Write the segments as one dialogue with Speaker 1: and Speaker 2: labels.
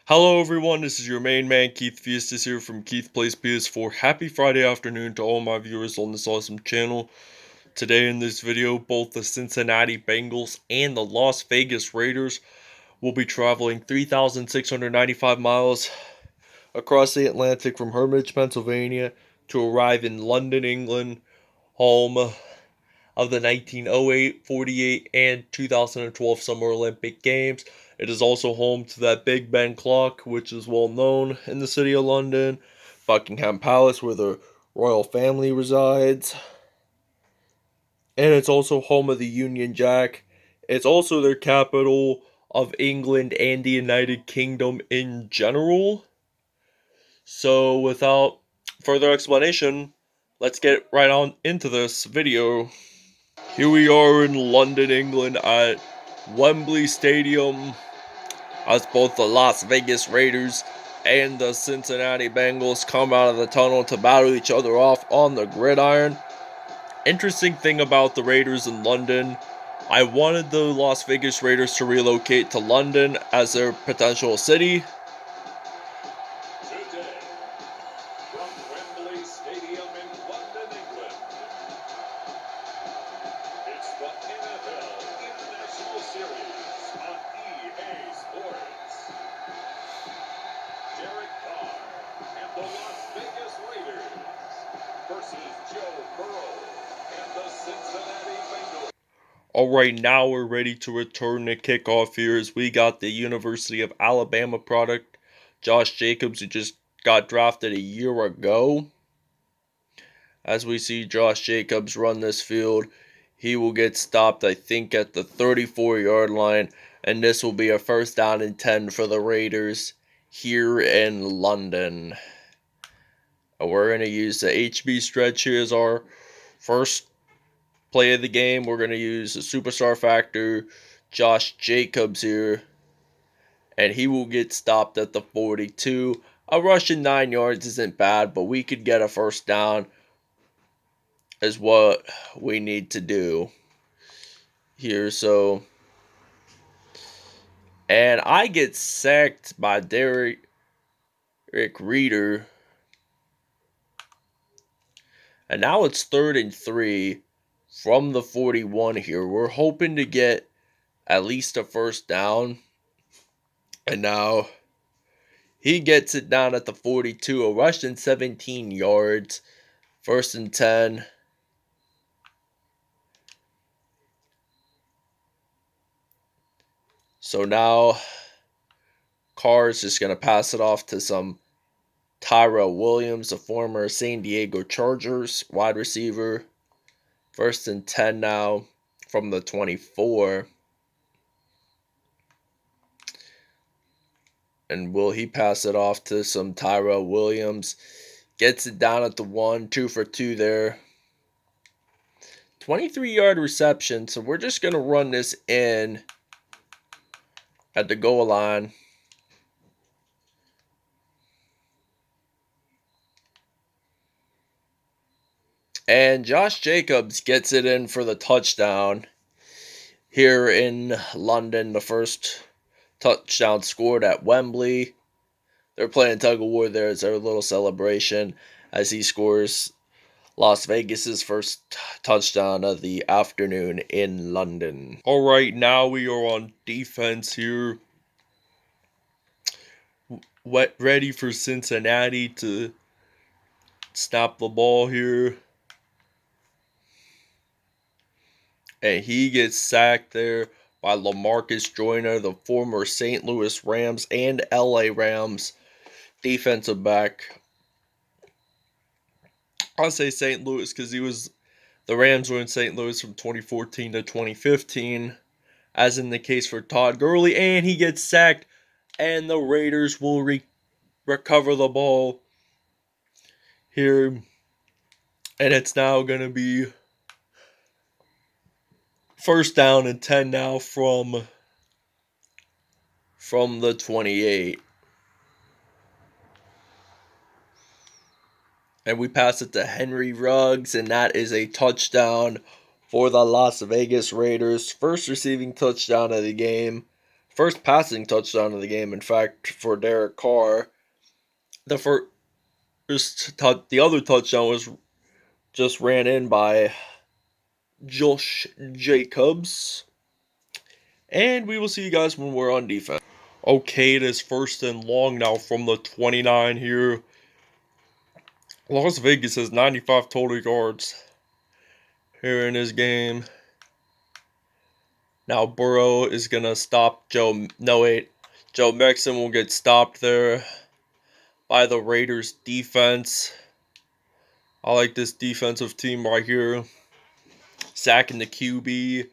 Speaker 1: Hello everyone, this is your main man Keith Fiestas here from Keith Plays PS4. Happy Friday afternoon to all my viewers on this awesome channel. Today in this video, both the Cincinnati Bengals and the Las Vegas Raiders will be traveling 3,695 miles across the Atlantic from Hermitage, Pennsylvania to arrive in London, England, home of the 1908, 48, and 2012 Summer Olympic Games. It is also home to that Big Ben clock, which is well known in the city of London, Buckingham Palace, where the royal family resides, and it's also home of the Union Jack. It's also their capital of England and the United Kingdom in general. So, without further explanation, let's get right on into this video. Here we are in London, England at Wembley Stadium as both the Las Vegas Raiders and the Cincinnati Bengals come out of the tunnel to battle each other off on the gridiron. Interesting thing about the Raiders in London, I wanted the Las Vegas Raiders to relocate to London as their potential city.
Speaker 2: Today, from Wembley Stadium in London, England, it's the NFL International Series on EA Sports. Derek Carr and the Las Vegas Raiders versus Joe Burrow and the Cincinnati Bengals.
Speaker 1: Alright, now we're ready to return to kickoff here as we got the University of Alabama product, Josh Jacobs, who just got drafted a year ago. As we see Josh Jacobs run this field, he will get stopped, I think, at the 34-yard line, and this will be a first down and 10 for the Raiders here in London. We're going to use the HB stretch here as our first play of the game. We're going to use the superstar factor, Josh Jacobs here, and he will get stopped at the 42. A rushing 9 yards isn't bad, but we could get a first down is what we need to do here. So, and I get sacked by Derek Reader, and now it's 3rd and 3 from the 41 here. We're hoping to get at least a first down, and now he gets it down at the 42, a rushing 17 yards, 1st and 10. So now Carr is just going to pass it off to some Tyrell Williams, a former San Diego Chargers wide receiver. 1st and 10 now from the 24. And will he pass it off to some Tyrell Williams? Gets it down at the 1, 2 for 2 there. 23-yard reception, so we're just going to run this in at the goal line. And Josh Jacobs gets it in for the touchdown here in London. The first touchdown scored at Wembley. They're playing tug of war there. It's their little celebration as he scores Las Vegas's first touchdown of the afternoon in London. Alright, now we are on defense here. Ready for Cincinnati to snap the ball here. And he gets sacked there by LaMarcus Joyner, the former St. Louis Rams and LA Rams defensive back. I'll say St. Louis because the Rams were in St. Louis from 2014 to 2015, as in the case for Todd Gurley, and he gets sacked, and the Raiders will recover the ball here, and it's now going to be first down and 10 now from the 28. And we pass it to Henry Ruggs, and that is a touchdown for the Las Vegas Raiders. First receiving touchdown of the game first passing touchdown of the game, in fact, for Derek Carr. The the other touchdown was just ran in by Josh Jacobs. And we will see you guys when we're on defense. Okay, it is first and long now from the 29 here. Las Vegas has 95 total yards here in this game. Now Burrow is going to stop Joe. No, wait. Joe Mixon will get stopped there by the Raiders defense. I like this defensive team right here. Sacking the QB,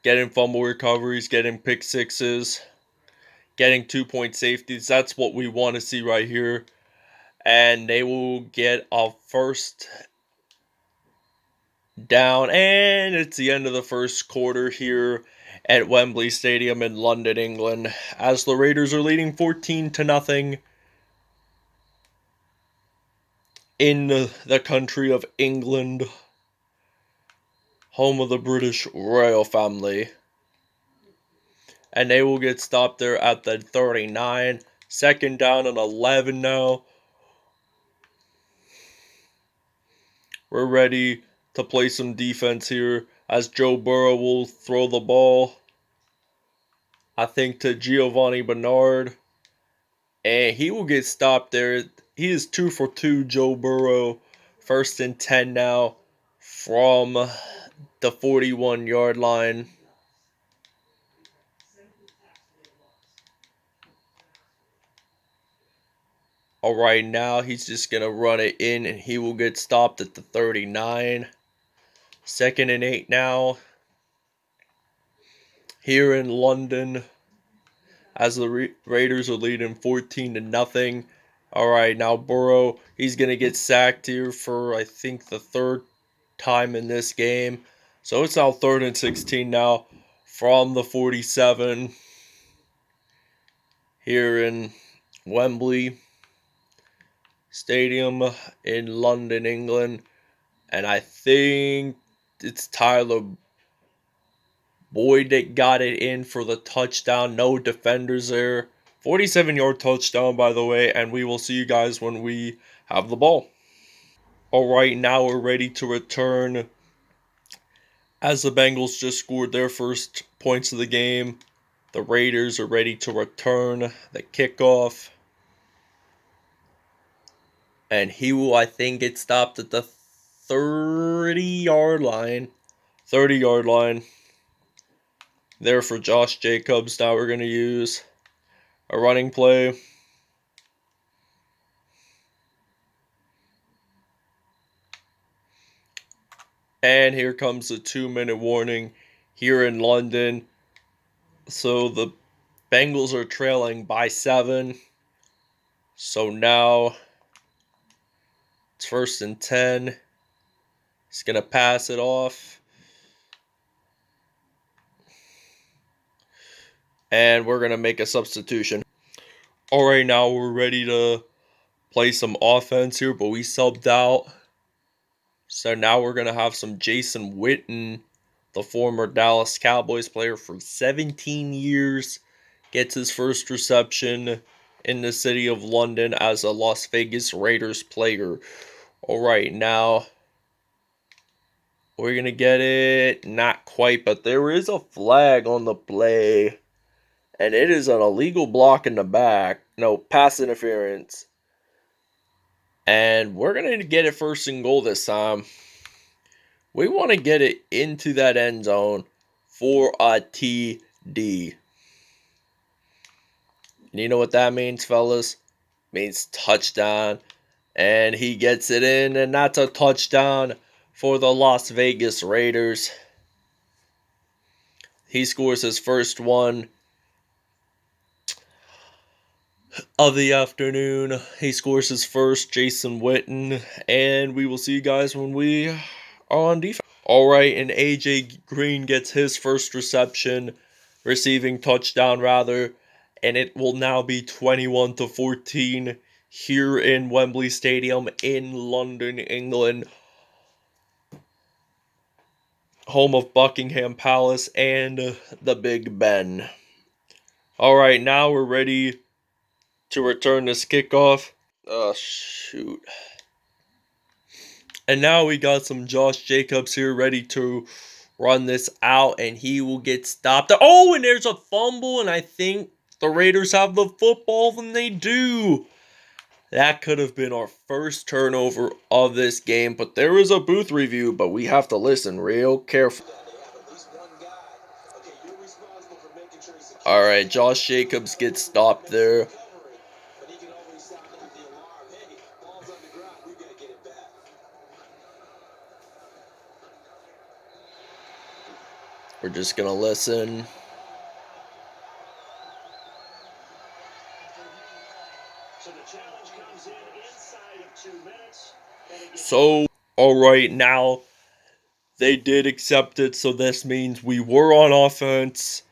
Speaker 1: getting fumble recoveries, getting pick sixes, getting 2-point safeties. That's what we want to see right here. And they will get a first down. And it's the end of the first quarter here at Wembley Stadium in London, England, as the Raiders are leading 14-0 in the country of England, home of the British royal family. And they will get stopped there at the 39. Second down and 11 now. We're ready to play some defense here as Joe Burrow will throw the ball, I think, to Giovanni Bernard. And he will get stopped there. He is 2 for 2, Joe Burrow. First and 10 now from the 41-yard line. All right, now he's just going to run it in, and he will get stopped at the 39. Second and 8 now here in London as the Raiders are leading 14-0. All right, now Burrow, he's going to get sacked here for, I think, the third time in this game. So it's now 3rd and 16 now from the 47 here in Wembley Stadium in London, England. And I think it's Tyler Boyd that got it in for the touchdown. No defenders there. 47-yard touchdown, by the way. And we will see you guys when we have the ball. All right, now we're ready to return as the Bengals just scored their first points of the game. The Raiders are ready to return the kickoff. And he will, I think, get stopped at the 30-yard line. 30-yard line. There for Josh Jacobs. Now we're going to use a running play. And here comes the 2-minute warning here in London. So the Bengals are trailing by 7. So now it's 1st and 10. He's going to pass it off. And we're going to make a substitution. All right, now we're ready to play some offense here, but we subbed out. So now we're going to have some Jason Witten, the former Dallas Cowboys player for 17 years, gets his first reception in the city of London as a Las Vegas Raiders player. All right, now we're going to get it. Not quite, but there is a flag on the play. And it is an illegal block in the back. No, pass interference. And we're going to get it 1st and goal this time. We want to get it into that end zone for a TD. And you know what that means, fellas? It means touchdown. And he gets it in, and that's a touchdown for the Las Vegas Raiders. He scores his first one of the afternoon. He scores his first, Jason Witten, and we will see you guys when we are on defense. All right, and AJ Green gets his first receiving touchdown rather, and it will now be 21-14 here in Wembley Stadium in London, England, home of Buckingham Palace and the Big Ben. All right, now we're ready to return this kickoff. Oh, shoot. And now we got some Josh Jacobs here ready to run this out, and he will get stopped. Oh, and there's a fumble, and I think the Raiders have the football, and they do. That could have been our first turnover of this game, but there is a booth review, but we have to listen real careful. All right, Josh Jacobs gets stopped there. We're just going to listen. So, alright, now they did accept it, so this means we were on offense.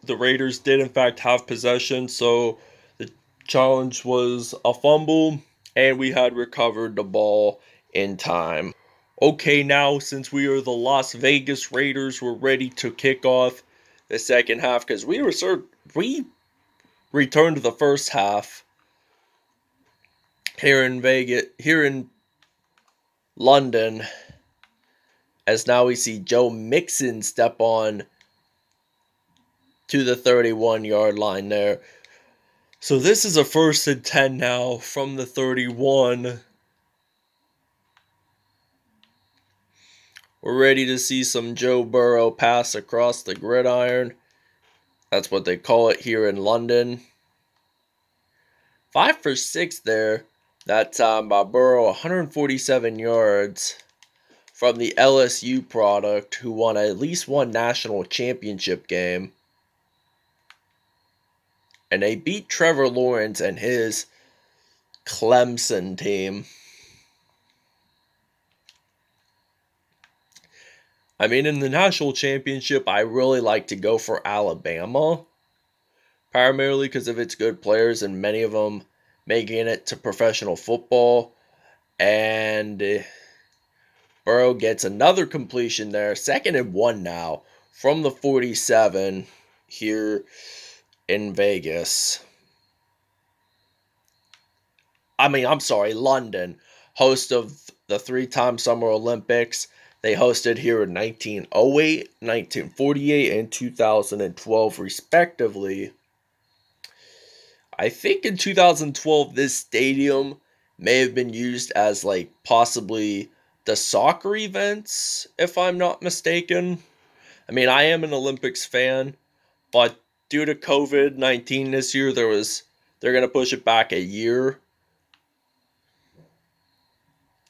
Speaker 1: The Raiders did in fact have possession, so the challenge was a fumble, and we had recovered the ball in time. Okay, now since we are the Las Vegas Raiders, we're ready to kick off the second half because we returned to the first half here in London, as now we see Joe Mixon step on to the 31-yard line there. So this is a 1st and 10 now from the 31. We're ready to see some Joe Burrow pass across the gridiron. That's what they call it here in London. 5 for 6 there that time by Burrow, 147 yards from the LSU product, who won at least one national championship game. And they beat Trevor Lawrence and his Clemson team. I mean, in the national championship, I really like to go for Alabama, primarily because of its good players and many of them making it to professional football. And Burrow gets another completion there, 2nd and 1 now from the 47 here in Vegas. London, host of the 3-time Summer Olympics. They hosted here in 1908, 1948, and 2012, respectively. I think in 2012, this stadium may have been used as, like, possibly the soccer events, if I'm not mistaken. I mean, I am an Olympics fan, but due to COVID-19 this year, they're going to push it back a year.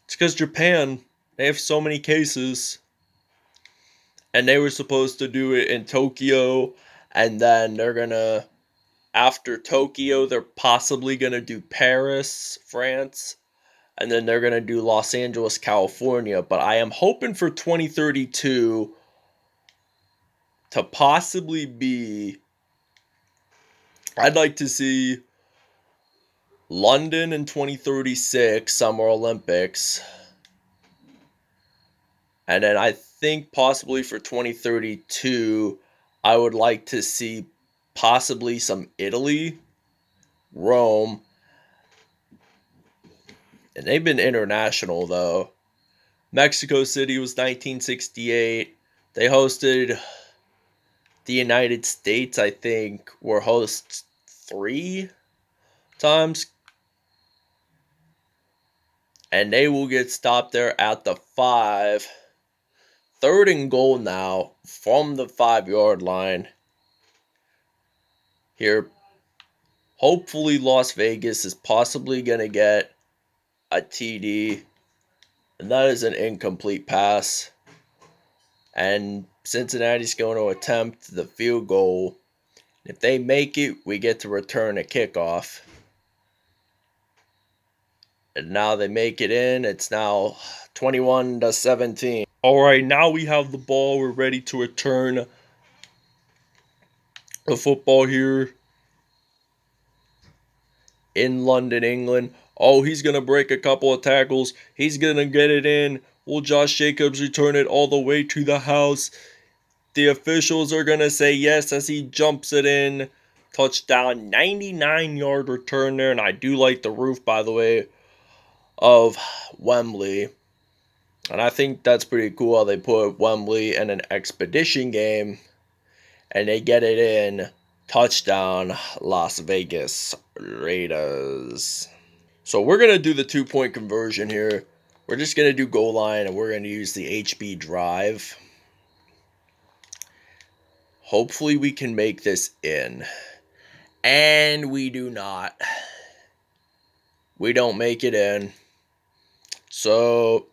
Speaker 1: It's because Japan, they have so many cases. And they were supposed to do it in Tokyo. And then they're going to, after Tokyo, they're possibly going to do Paris, France. And then they're going to do Los Angeles, California. But I am hoping for 2032 to possibly be, I'd like to see London in 2036, Summer Olympics. And then I think possibly for 2032, I would like to see possibly some Italy, Rome. And they've been international, though. Mexico City was 1968. They hosted the United States, I think, were hosts 3 times. And they will get stopped there at the 5. 3rd and goal now from the 5-yard line. Here, hopefully Las Vegas is possibly going to get a TD. And that is an incomplete pass. And Cincinnati's going to attempt the field goal. If they make it, we get to return a kickoff. And now they make it in. It's now 21-17. All right, now we have the ball. We're ready to return the football here in London, England. Oh, he's going to break a couple of tackles. He's going to get it in. Will Josh Jacobs return it all the way to the house? the officials are going to say yes as he jumps it in. Touchdown, 99-yard return there. And I do like the roof, by the way, of Wembley. And I think that's pretty cool how they put Wembley in an expedition game. And they get it in. Touchdown, Las Vegas Raiders. So we're going to do the 2-point conversion here. We're just going to do goal line, and we're going to use the HB drive. Hopefully we can make this in. And we do not. We don't make it in. So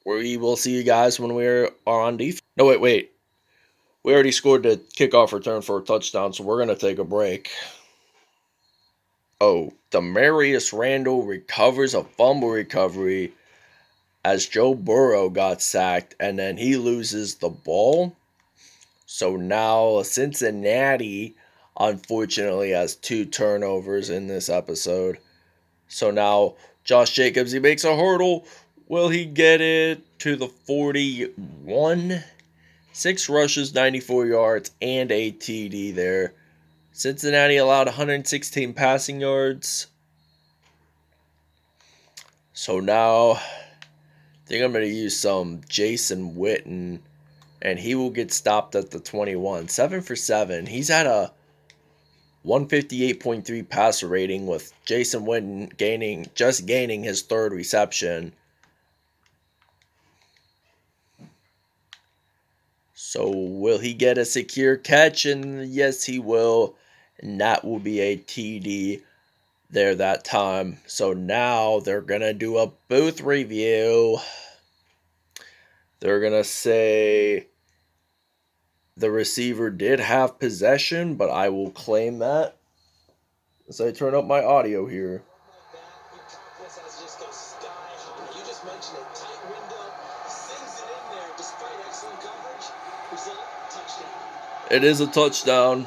Speaker 1: we will see you guys when we are on defense. No, wait. We already scored the kickoff return for a touchdown, so we're going to take a break. Oh, Demarius Randall recovers a fumble recovery as Joe Burrow got sacked, and then he loses the ball. So now Cincinnati, unfortunately, has 2 turnovers in this episode. So now Josh Jacobs, he makes a hurdle. Will he get it to the 41? 6 rushes, 94 yards, and a TD there. Cincinnati allowed 116 passing yards. So now I think I'm going to use some Jason Witten, and he will get stopped at the 21. 7 for 7. He's at a 158.3 passer rating, with Jason Witten gaining his 3rd reception. So will he get a secure catch? And yes, he will. And that will be a TD there that time. So now they're going to do a booth review. They're going to say the receiver did have possession, but I will claim that as I turn up my audio here. It is a touchdown.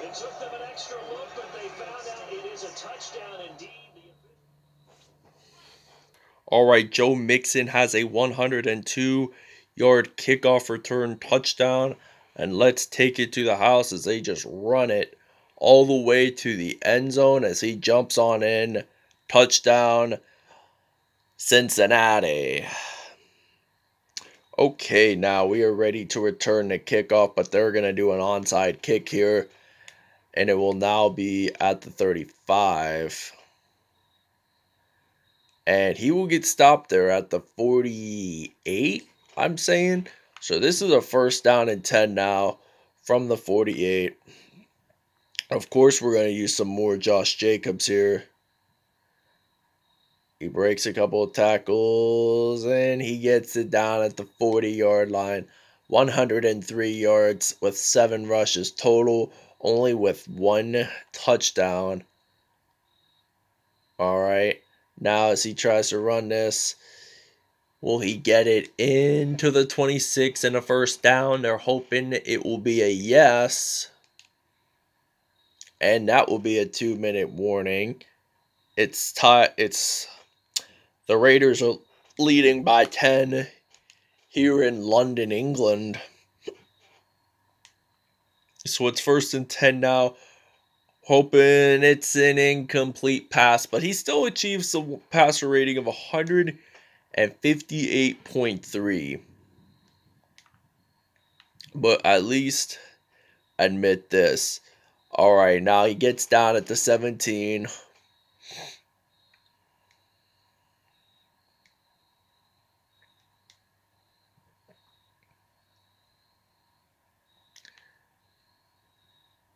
Speaker 2: It took them an extra look, but they found out it is a touchdown indeed.
Speaker 1: All right, Joe Mixon has a 102-yard kickoff return touchdown. And let's take it to the house as they just run it all the way to the end zone as he jumps on in. Touchdown, Cincinnati. Okay, now we are ready to return the kickoff, but they're going to do an onside kick here. And it will now be at the 35. And he will get stopped there at the 48, I'm saying. So this is a 1st down and 10 now from the 48. Of course, we're going to use some more Josh Jacobs here. He breaks a couple of tackles, and he gets it down at the 40-yard line. 103 yards with 7 rushes total, only with 1 touchdown. All right. Now as he tries to run this, will he get it into the 26 and a 1st down? They're hoping it will be a yes. And that will be a 2-minute warning. It's the Raiders are leading by 10 here in London, England. So it's 1st and 10 now. Hoping it's an incomplete pass, but he still achieves a passer rating of 158.3. But at least admit this. All right, now he gets down at the 17.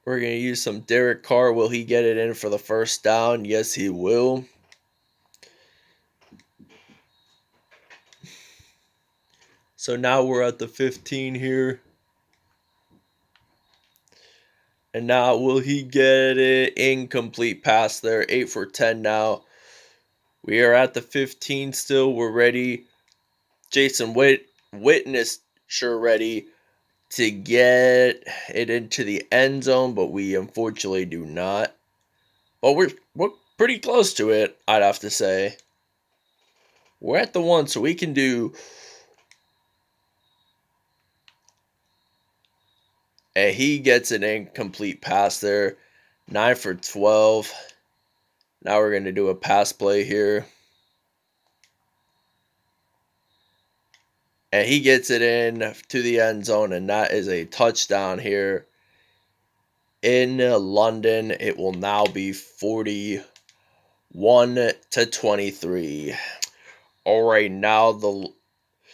Speaker 1: We're going to use some Derek Carr. Will he get it in for the 1st down? Yes, he will. So now we're at the 15 here. And now will he get it? Incomplete pass there. 8 for 10 now. We are at the 15 still. We're ready. Jason Witten is sure ready to get it into the end zone, but we unfortunately do not. But we're pretty close to it, I'd have to say. We're at the 1, so we can do. And he gets an incomplete pass there. 9 for 12. Now we're going to do a pass play here. And he gets it in to the end zone, and that is a touchdown here in London. It will now be 41-23. All right, now the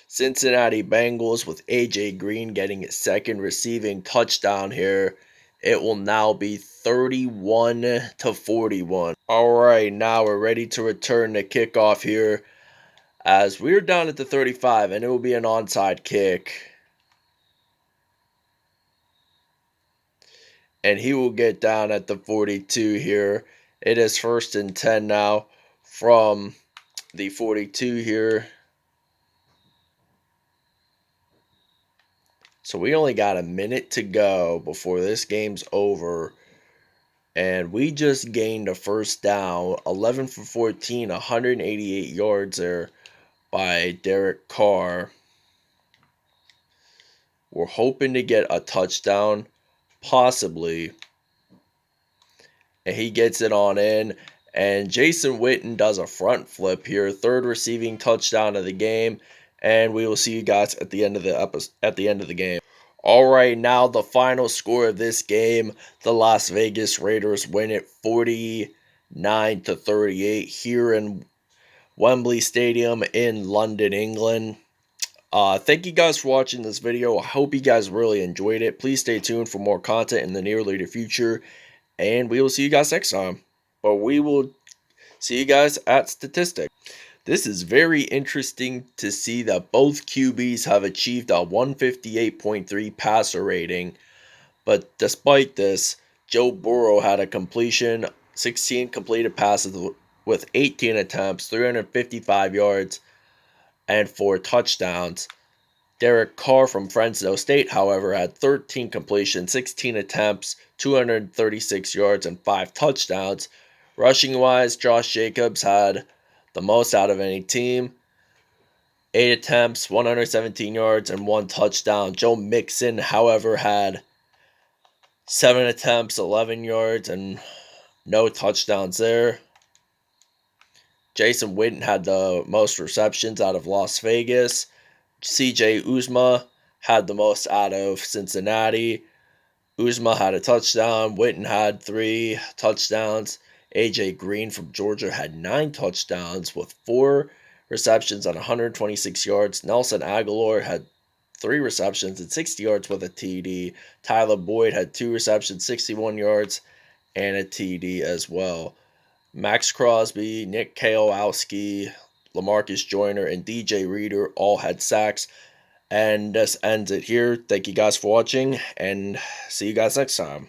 Speaker 1: Cincinnati Bengals with A.J. Green getting his second receiving touchdown here. It will now be 31-41. All right, now we're ready to return the kickoff here as we're down at the 35, and it will be an onside kick. And he will get down at the 42 here. It is 1st and 10 now from the 42 here. So we only got a minute to go before this game's over. And we just gained a first down, 11 for 14, 188 yards there by Derek Carr. We're hoping to get a touchdown, possibly. And he gets it on in. And Jason Witten does a front flip here, 3rd receiving touchdown of the game. And we will see you guys at the end of the game. All right, now the final score of this game: the Las Vegas Raiders win it 49-38 here in Wembley Stadium in London, England. Thank you guys for watching this video. I hope you guys really enjoyed it. Please stay tuned for more content in the near later future. And we will see you guys next time. But we will see you guys at statistics. This is very interesting to see that both QBs have achieved a 158.3 passer rating. But despite this, Joe Burrow had a completion, 16 completed passes with 18 attempts, 355 yards, and 4 touchdowns. Derek Carr from Fresno State, however, had 13 completions, 16 attempts, 236 yards, and 5 touchdowns. Rushing-wise, Josh Jacobs had the most out of any team. 8 attempts, 117 yards, and 1 touchdown. Joe Mixon, however, had 7 attempts, 11 yards, and no touchdowns there. Jason Witten had the most receptions out of Las Vegas. C.J. Uzomah had the most out of Cincinnati. Uzomah had a touchdown. Witten had 3 touchdowns. A.J. Green from Georgia had 9 touchdowns with 4 receptions on 126 yards. Nelson Aguilar had 3 receptions and 60 yards with a TD. Tyler Boyd had 2 receptions, 61 yards, and a TD as well. Max Crosby, Nick Kowalski, LaMarcus Joyner, and DJ Reader all had sacks. And this ends it here. Thank you guys for watching, and see you guys next time.